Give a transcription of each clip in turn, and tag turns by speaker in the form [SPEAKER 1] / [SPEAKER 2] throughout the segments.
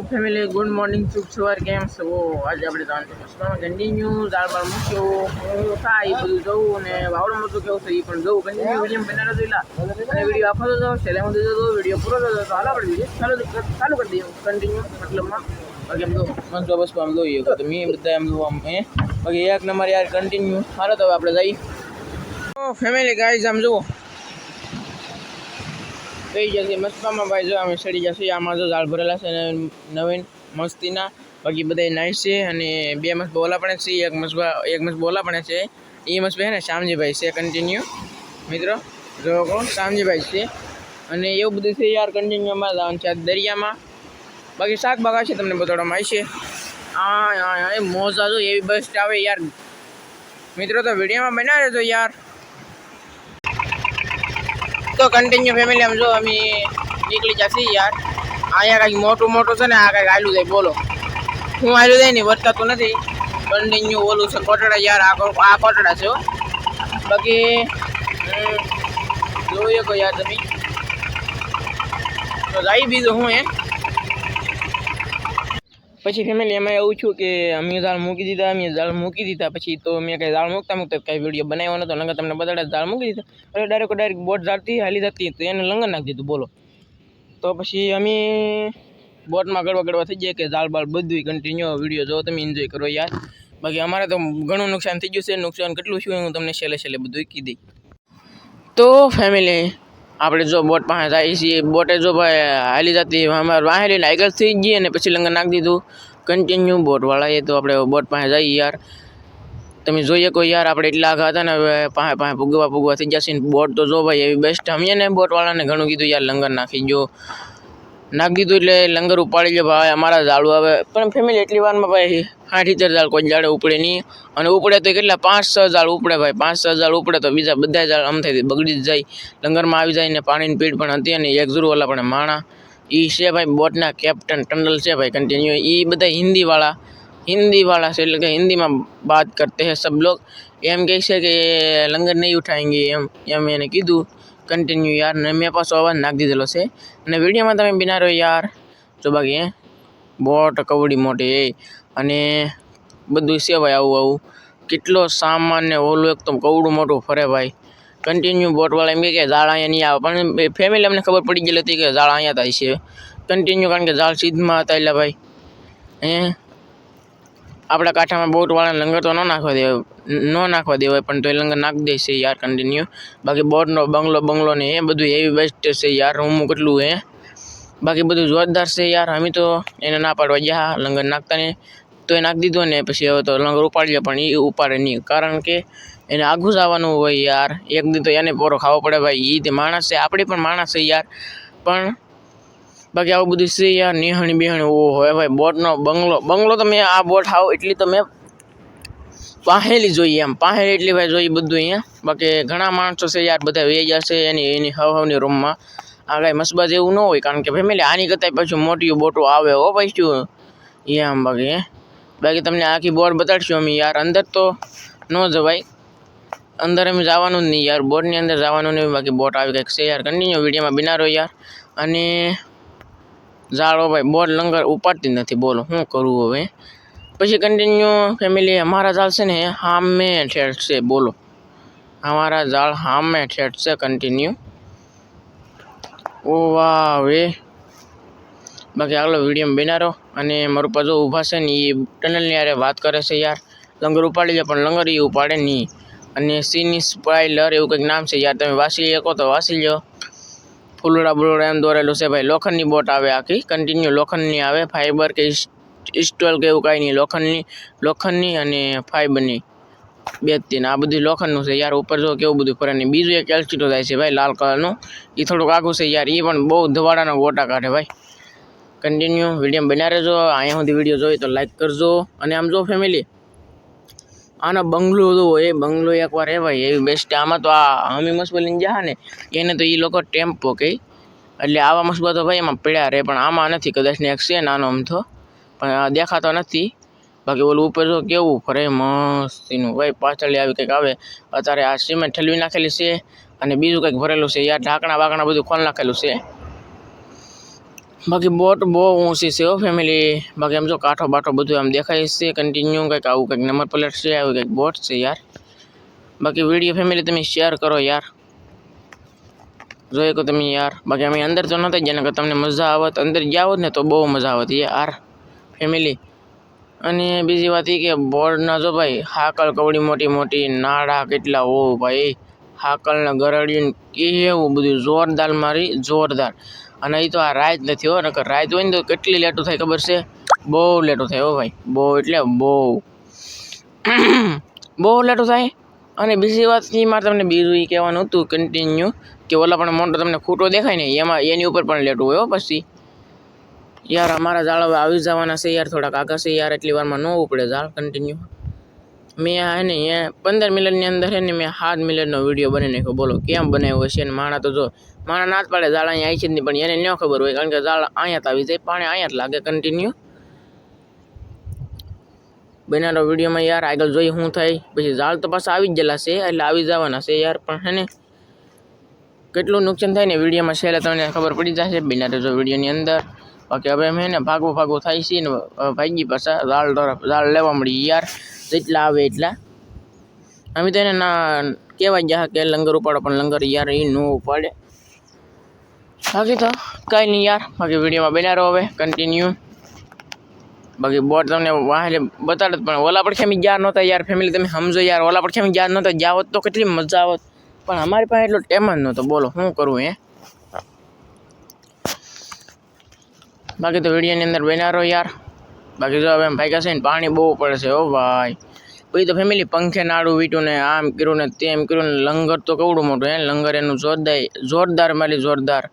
[SPEAKER 1] Family good morning શુભ સવાર કેમ છો આજે આપણે જવાનું કન્ટિન્યુ દાળ બાળ મૂક્યો હું થાય એ બધું જવું અને વાવડો મૂકું કેવું છે એ પણ જવું કન્ટિન્યુ વિડીયો બનાવ્યો જોઈલા અને વિડીયો આખો તો છેલ્લે હું દીધો વિડીયો પૂરો થતો તો હાલ આપણે વિડીયો ચાલુ કરી દઈએ કન્ટિન્યુ મતલબમાં બાકી એમ તો મંચો બસ આમ જોઈએ તો મેં બધા એમ જોવા બાકી એક નંબર યાર કન્ટિન્યુ હાલો તો આપણે જઈએ ફેમિલી ગાઈઝ આમ જુઓ થઈ જશે મસ્તમાં ભાઈ જો અમે સડી જશે આમાં જો દાળ ભરેલા છે નવીન મસ્તીના બાકી બધા નાઈસ છે અને બે મસ્ત બોલા પણ છે એક મસ્ત બોલા પણ છે એ મસ્ત છે ને શામજીભાઈ છે કન્ટિન્યુ મિત્રો જો કોણ શામજીભાઈ છે અને એવું બધું છે યાર કન્ટિન્યુ અમારે જવાનું છે દરિયામાં બાકી શાક બાગા છે તમને બતાવવામાં આવશે હા એ મોજા જો એવી બેસ્ટ આવે યાર મિત્રો તો વિડીયોમાં બના રહેજો યાર તો કન્ટિન્યુ ફેમિલી આમ જો અમે નીકળી જશે યાર અહીંયા કંઈક મોટું છે ને આ કંઈક આયલું જાય બોલો હું આયલું જાય ને વર્તાતું નથી કન્ટિન્યુ ઓલું છે કોટડા યાર આ કોટડા છે બાકી જોઈએ કો યાર તમે તો જાય બીજું હું પછી ફેમિલી એમાં એવું છું કે અમે દાળ મૂકી દીધા પછી તો મેં કંઈ દાળ મૂકતા કંઈ વિડીયો બનાવ્યો નતો લંગર તમને બતાડે દાળ મૂકી દીધા એટલે ડાયરેક્ટ બોટ જાળતી હાલી જતી તો એને લંગર નાખી દીધું બોલો તો પછી અમે બોટમાં ગળવા થઈ જાય કે દાળ બાળ બધું કન્ટિન્યુ વિડીયો જો તમે એન્જોય કરો યાર બાકી અમારે તો ઘણું નુકસાન થઈ ગયું છે નુકસાન કેટલું શું હું તમને છેલ્લે બધું કીધી તો ફેમિલી આપણે જો બોટ પાસે જાય છીએ બોટે જો ભાઈ હાલી જતી અમારે વાહેલીને આગળ થઈ ગઈ અને પછી લંગર નાખી દીધું કન્ટિન્યુ બોટવાળાએ તો આપણે બોટ પાસે જઈએ યાર તમે જોઈએ કોઈ યાર આપણે એટલા આગળ હતા ને હવે પાસે પૂગવા થઈ જશે ને બોટ તો જો ભાઈ એવી બેસ્ટ અમે ને બોટવાળાને ઘણું કીધું યાર લંગર નાખી નાખી દીધું એટલે લંગર ઉપાડી લે ભાઈ અમારા ઝાડું આવે પણ ફેમિલી એટલી વારમાં ભાઈ 60-70 ઝાડ કોઈ ઝાડે ઉપડે નહીં અને ઉપડે તો કેટલા 5-6 ઝાડ ઉપડે ભાઈ 5-6 ઝાડ ઉપડે તો બીજા બધા ઝાડ આમ થઈ બગડી જ જાય લંગરમાં આવી જાય ને પાણીની પીડ પણ હતી અને એક જરૂર ઓલા પણ માણા એ છે ભાઈ બોટના કેપ્ટન ટંડલ છે ભાઈ કન્ટિન્યુ એ બધા હિન્દીવાળા છે એટલે કે હિન્દીમાં બાત કરતે હે સબ લોગ એમ કહે છે કે લંગર નહીં ઉઠાएंगे એમ એને કીધું કન્ટિન્યુ યાર ને મેં પાછો અવાજ નાખી દીધેલો છે અને વિડીયોમાં તમે બિના રહ્યો યાર જો બાકી બોટ કવડી મોટી અને બધું છે ભાઈ આવું કેટલો સામાન ને ઓલું એક તો કવડું મોટું ફરે ભાઈ કન્ટિન્યુ બોટવાળા એમ કે ઝાડ અહીંયા નહીં આવે પણ ફેમિલી અમને ખબર પડી ગયેલી હતી કે ઝાડ અહીંયા થાય છે કન્ટિન્યુ કારણ કે ઝાડ સીધમાં હતા એટલે ભાઈ આપણા કાંઠામાં બોટવાળાને લંગર તો ન નાખવા દેવાય પણ તો એ લંગર નાખી દે છે યાર કન્ટિન્યુ બાકી બોટનો બંગલો ને એ બધું એવી બેસ્ટ છે યાર હું કેટલું બાકી બધું જોરદાર છે યાર અમે તો એને ના પાડવા ગયા લંગર નાખતા ને તો એ નાખી દીધો ને પછી હવે તો લંગર ઉપાડી લે પણ એ ઉપાડે નહીં કારણ કે એને આઘું જવાનું હોય યાર એક દી તો એને પોરો ખાવો પડે ભાઈ એ તે માણસ છે આપણે પણ માણસ છે યાર પણ બાકી આવું બધું છે યાર નિહાણી બિહાણી હોય ભાઈ બોટનો બંગલો તો મેં આ બોટ હાવ એટલી તો મેં પાહેલી જોઈએ પાહેલી એટલી ભાઈ જોઈએ બધું અહીંયા બાકી ઘણા માણસો છે યાર બધા વે જશે એની હવની રૂમમાં આ કાંઈ મસબા જેવું ન હોય કારણ કે ફેમિલી આની કરતાં પાછું મોટી બોટો આવે હો ભાઈ શું એમ બાકી તમને આખી બોટ બતાડશું અમે યાર અંદર તો ન જવાય અંદર અમે જવાનું જ નહીં યાર બોટની અંદર જવાનું નહીં બાકી બોટ આવી કંઈક છે યાર કન્ટિન્યુ વિડીયોમાં બિના રહ્યો યાર અને ઝાડો ભાઈ બોટ લંગર ઉપાડતી નથી બોલો શું કરવું હવે પછી કન્ટિન્યુ ફેમિલી અમારા ઝાડ છે ને હામે ઠેઠ છે બોલો અમારા ઝાડ હામે ઠેઠ છે કન્ટિન્યુ ઓ વાહ બાકી આગળ વિડીયો બનારો અને મારું પાછો ઊભા છે ને એ ટનલની યારે વાત કરે છે યાર લંગર ઉપાડી લે પણ લંગર એ ઉપાડે નહીં અને સીની સ્પાઇલર એવું કંઈક નામ છે યાર તમે વાંચી શકો તો વાંચી લો ફૂલડા એમ દોરેલું છે ભાઈ લોખંડની બોટ આવે આખી કન્ટિન્યુ લોખંડની આવે ફાઈબર કે સ્ટોલ કે એવું કાંઈ નહીં લોખંડની અને ફાઈબરની બે જ આ બધી લોખંડનું છે યાર ઉપર જો કેવું બધું ફરે નહીં બીજું એક એલચીટો જાય છે ભાઈ લાલ કલરનું એ થોડુંક આખું છે યાર એ પણ બહુ ધવાડાના ગોટા કાઢે ભાઈ કન્ટિન્યુ વિડીયો બના રહેજો અહીંયા સુધી વિડીયો જોઈએ તો લાઈક કરજો અને આમ જો ફેમિલી આનો બંગલો જો એ બંગલો એકવાર ભાઈ એવી બેસ્ટ આમાં તો આ હમી મસ્બા લઈને જા ને એને તો એ લોકો ટેમ્પો કહે એટલે આવા મસ્બા તો ભાઈ એમાં પડ્યા રહે પણ આમાં નથી કદાચ ને એક છે નાનો આમ તો પણ દેખાતો નથી બાકી ઓલું ઉપર જો કેવું ફરે મસ્તીનું ભાઈ પાછળ આવી કંઈક આવે અત્યારે આ સિમેન્ટ ઠલવી નાખેલી છે અને બીજું કંઈક ભરેલું છે યાર ઢાંકણા બાકણા બધું ખોલ નાખેલું છે બાકી બોટ બહુ ઊંચી છે હો ફેમિલી. બાકી આમ જો કાંઠો બાઠો બધું આમ દેખાય છે કન્ટિન્યુ, કંઈક આવું કંઈક નંબર પ્લેટ છે, આવી કંઈક બોટ છે યાર. બાકી વિડીયો ફેમિલી તમે શેર કરો યાર, જોઈ કો તમે યાર. બાકી અમે અંદર તો નહોતા ગયા, નકર તમને મજા આવત, અંદર ગયા હોત ને તો બહુ મજા આવત યાર ફેમિલી. અને બીજી વાત એ કે બોર્ડના જો ભાઈ હાકલ કવડી મોટી મોટી, નાળા કેટલા હો ભાઈ, હાકલને ગરડિયું કેવું બધું જોરદાર મારી જોરદાર. અને એ તો આ રાત નથી હો, નકર રાત હોય ને તો કેટલી લેટું થાય ખબર છે, બહુ લેટું થાય હો ભાઈ, બહુ એટલે બહુ બહુ લેટું થાય. અને બીજી વાત એ મારે તમને બીજું એ કહેવાનું હતું કન્ટિન્યુ, કે ઓલા પણ મોટો તમને ખૂટો દેખાય ને એમાં એની ઉપર પણ લેટું હોય હો. પછી યાર અમારા જાળ હવે આવી જવાના છે યાર, થોડાક આગળ છે યાર, એટલી વારમાં ન ઉપડે જાળ કન્ટિન્યુ. મેં હે ને 15 મિનિટની અંદર હે ને મેં 7 મિનિટનો વિડીયો બનાવી નાખ્યો, બોલો કેમ બનાવ્યો હશે. ને માણા તો જો માણા ના જ પાડે જાળ અહીંયા આવી છે જ નહીં, પણ એને ન ખબર હોય, કારણ કે જાળ અહીંયા જ આવી જાય, પાણી અહીંયા જ લાગે કન્ટિન્યુ. બનારો વિડીયોમાં યાર આગળ જોઈ શું થાય. પછી જાળ તો પાછા આવી જ ગયેલા છે, એટલે આવી જવાના છે યાર, પણ હે ને કેટલું નુકસાન થાય ને વિડીયોમાં છેલ્લે તમને ખબર પડી જશે બનારો જો વિડીયોની અંદર. બાકી હવે એમ હે ને ભાગવું થાય છે ને ભાગી પાછા જાળ તરફ, જાળ લેવા મળી યાર, જેટલા આવે એટલા. અમે તો એને ના કહેવાય ગયા કે લંગર ઉપાડો, પણ લંગર યાર એ ન ઉપાડે. બાકી તો કાંઈ નહીં યાર, બાકી વિડીયોમાં બનારો હવે કન્ટિન્યુ. બાકી બોટ તમને વાહે બતાડે, પણ ઓલા પડખે અમે ગયા નહોતા યાર ફેમિલી, તમે સમજો યાર, ઓલા પડખે અમે ગયા નહોતા, ગયા હોત તો કેટલી મજા આવત, પણ અમારી પાસે એટલો ટાઈમ જ નહોતો, બોલો શું કરવું હે. બાકી તો વિડીયોની અંદર બનારો યાર. બાકી જો હવે એમ ભાગ્યા છે ને પાણી બહુ પડે છે હો ભાઈ. પછી તો ફેમિલી પંખે નાડું વીટું ને આમ કર્યું ને તેમ કર્યું ને, લંગર તો કેવડું મોટું હે, લંગર એનું જોરદાર મારી જોરદાર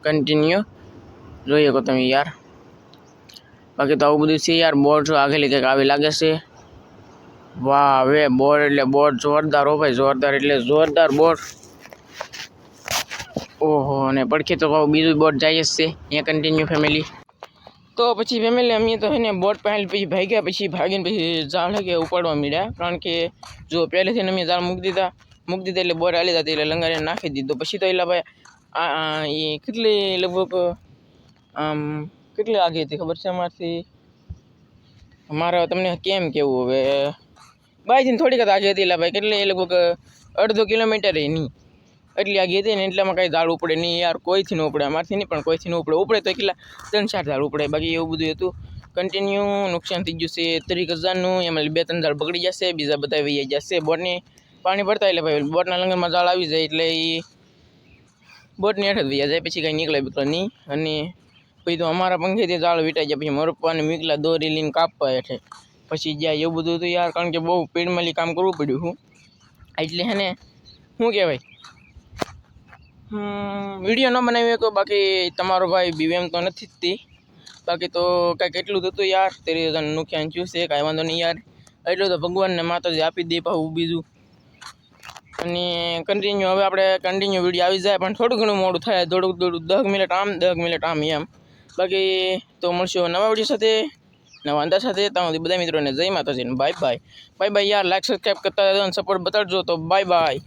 [SPEAKER 1] કન્ટિન્યુ જોઈએ કો તમે યાર. બાકી તો આવું બધું છે યાર. બોર્ડ જો આગેલી કંઈક આવી લાગે છે, વાહ હવે બોર્ડ એટલે બોર્ડ જોરદાર હો ભાઈ, જોરદાર એટલે જોરદાર બોર્ડ. ઓહો, અને પડખે તો બીજું બોર્ડ જાય જ છે અહીંયા કન્ટિન્યુ ફેમિલી. તો પછી ફેમિલી અમે તો હે ને બોટ પહેલ પછી ભાગ્યા, પછી ભાગીને પછી જાળ કે ઉપાડવા માંડ્યા, કારણ કે જો પહેલેથી અમે જાળ મૂકી દીધા એટલે બોટ હાલી જતી, એટલે લંગરે નાખી દીધો. પછી તો એટલે ભાઈ એ કેટલી લગભગ આમ કેટલી આગી હતી ખબર છે અમારથી, મારે તમને કેમ કેવું હવે, બાઈથી થોડીક જ આગી હતી એટલે ભાઈ, કેટલી લગભગ 1.5 કિલોમીટર નહીં એટલી આગી હતી ને, એટલામાં કાંઈ ઝાડ ઉપડે નહીં યાર, કોઈથી ન ઉપડે, અમારથી નહીં પણ કોઈથી ન ઉપડે, ઉપડે તો કેટલા 3-4 ઝાડ ઉપડે. બાકી એવું બધું હતું કન્ટિન્યુ. નુકસાન થઈ ગયું છે 30,000નું, એમાં 2-3 ઝાડ બગડી જશે, બીજા બધા વહી જશે. બોટની પાણી ભરતા એટલે ભાઈ બોટના લંગરમાં ઝાડ આવી જાય એટલે એ બોટની હેઠળ વહી જાય, પછી કાંઈ નીકળે નહીં. અને પછી તો અમારા પંખેથી ઝાડ વીટાઈ જાય, પછી મરપાને મીકલા દોરી લઈને કાપવા હેઠે પછી જાય, એવું બધું હતું યાર, કારણ કે બહુ પીડમાલી કામ કરવું પડ્યું હું, એટલે હે ને શું કહેવાય વિડીયો ન બનાવી શકો. બાકી તમારો ભાઈ બીવેમ તો નથી જ તી, બાકી તો કાંઈક એટલું જ હતું યાર. 30,000 નુકસાન થયું છે, કાંઈ વાંધો નહીં યાર, એટલું તો ભગવાનને માતાજી આપી દે પાછું બીજું. અને કન્ટિન્યુ હવે આપણે કન્ટિન્યુ વિડીયો આવી જાય, પણ થોડું ઘણું મોડું થાય, થોડુંક 10 મિનિટ આમ 10 મિનિટ આમ એમ. બાકી તો મળશું નવા વિડીયો સાથે, નવા અંદાજ સાથે. ત્યાં બધા મિત્રોને જય માતાજી, બાય બાય યાર. લાઈક સબસ્ક્રાઈબ કરતા સપોર્ટ બતાડજો, તો બાય બાય.